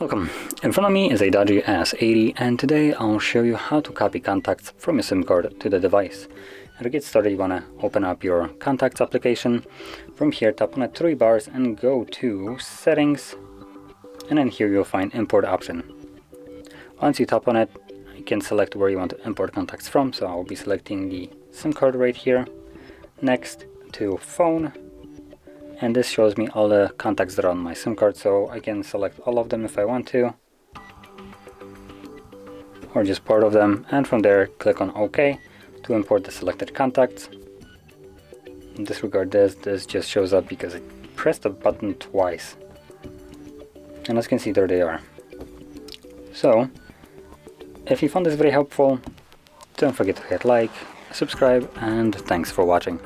Welcome. In front of me is a DOOGEE S80 and today I'll show you how to copy contacts from your SIM card to the device. And to get started, you want to open up your contacts application. From here, tap on the three bars and go to settings, and then here you'll find import option. Once you tap on it, you can select where you want to import contacts from, so I'll be selecting the SIM card right here. Next to phone, and this shows me all the contacts that are on my SIM card, so I can select all of them if I want to, or just part of them, and from there click on OK to import the selected contacts. Disregard this just shows up because I pressed the button twice, and as you can see, there they are. So if you found this very helpful, don't forget to hit like, subscribe, and thanks for watching.